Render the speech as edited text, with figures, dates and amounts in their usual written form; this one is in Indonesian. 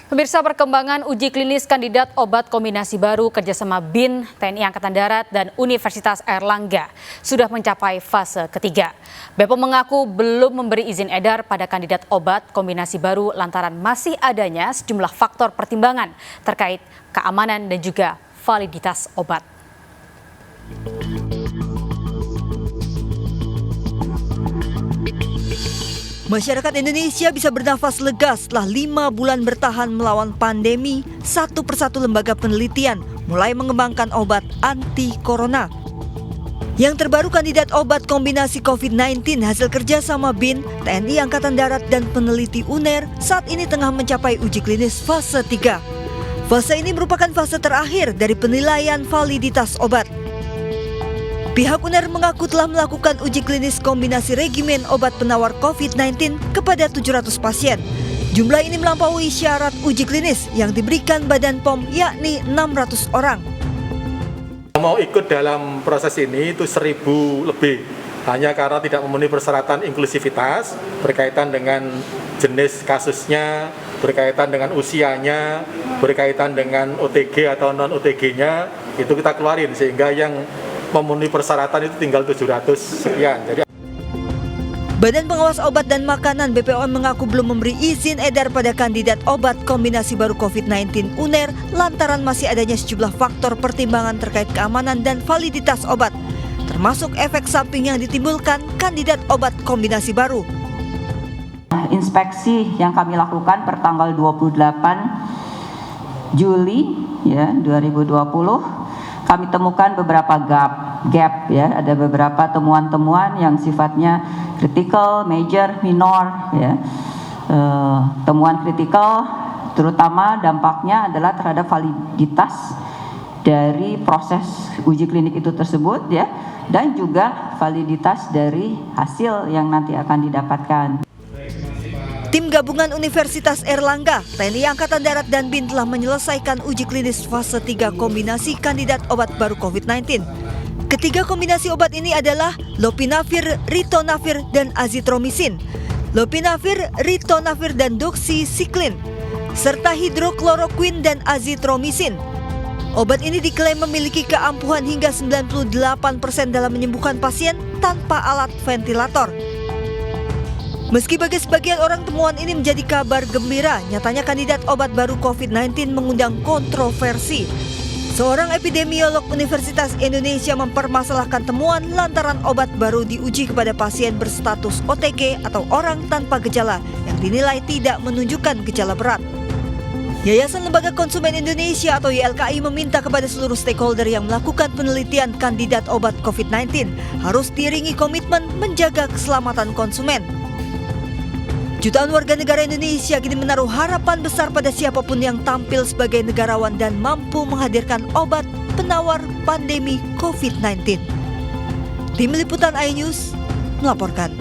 Pemirsa, perkembangan uji klinis kandidat obat kombinasi baru kerjasama BIN, TNI Angkatan Darat, dan Universitas Airlangga sudah mencapai fase ketiga. BPOM mengaku belum memberi izin edar pada kandidat obat kombinasi baru lantaran masih adanya sejumlah faktor pertimbangan terkait keamanan dan juga validitas obat. Masyarakat Indonesia bisa bernafas lega setelah 5 bulan bertahan melawan pandemi. Satu persatu lembaga penelitian mulai mengembangkan obat anti-corona. Yang terbaru, kandidat obat kombinasi COVID-19 hasil kerjasama BIN, TNI Angkatan Darat, dan peneliti UNER saat ini tengah mencapai uji klinis fase 3. Fase ini merupakan fase terakhir dari penilaian validitas obat. Pihak UNER mengaku telah melakukan uji klinis kombinasi regimen obat penawar COVID-19 kepada 700 pasien. Jumlah ini melampaui syarat uji klinis yang diberikan Badan POM, yakni 600 orang. Mau ikut dalam proses ini itu 1.000 lebih, hanya karena tidak memenuhi persyaratan inklusivitas berkaitan dengan jenis kasusnya, berkaitan dengan usianya, berkaitan dengan OTG atau non-OTG-nya, itu kita keluarin sehingga yang memenuhi persyaratan itu tinggal 700 sekian. Badan Pengawas Obat dan Makanan BPOM mengaku belum memberi izin edar pada kandidat obat kombinasi baru COVID-19 UNER lantaran masih adanya sejumlah faktor pertimbangan terkait keamanan dan validitas obat, termasuk efek samping yang ditimbulkan kandidat obat kombinasi baru. Inspeksi yang kami lakukan per tanggal 28 Juli 2020, kami temukan beberapa gap ya, ada beberapa temuan-temuan yang sifatnya kritikal, major, minor ya. Temuan kritikal terutama dampaknya adalah terhadap validitas dari proses uji klinik itu tersebut ya, dan juga validitas dari hasil yang nanti akan didapatkan. Tim gabungan Universitas Airlangga, TNI Angkatan Darat, dan BIN telah menyelesaikan uji klinis fase 3 kombinasi kandidat obat baru COVID-19. Ketiga kombinasi obat ini adalah lopinavir, ritonavir, dan azitromisin. Lopinavir, ritonavir, dan doxycycline, serta hidrokloroquine dan azitromisin. Obat ini diklaim memiliki keampuhan hingga 98% dalam menyembuhkan pasien tanpa alat ventilator. Meski bagi sebagian orang temuan ini menjadi kabar gembira, nyatanya kandidat obat baru COVID-19 mengundang kontroversi. Seorang epidemiolog Universitas Indonesia mempermasalahkan temuan lantaran obat baru diuji kepada pasien berstatus OTG atau orang tanpa gejala yang dinilai tidak menunjukkan gejala berat. Yayasan Lembaga Konsumen Indonesia atau YLKI meminta kepada seluruh stakeholder yang melakukan penelitian kandidat obat COVID-19 harus diiringi komitmen menjaga keselamatan konsumen. Jutaan warga negara Indonesia kini menaruh harapan besar pada siapapun yang tampil sebagai negarawan dan mampu menghadirkan obat penawar pandemi COVID-19. Tim Liputan iNews melaporkan.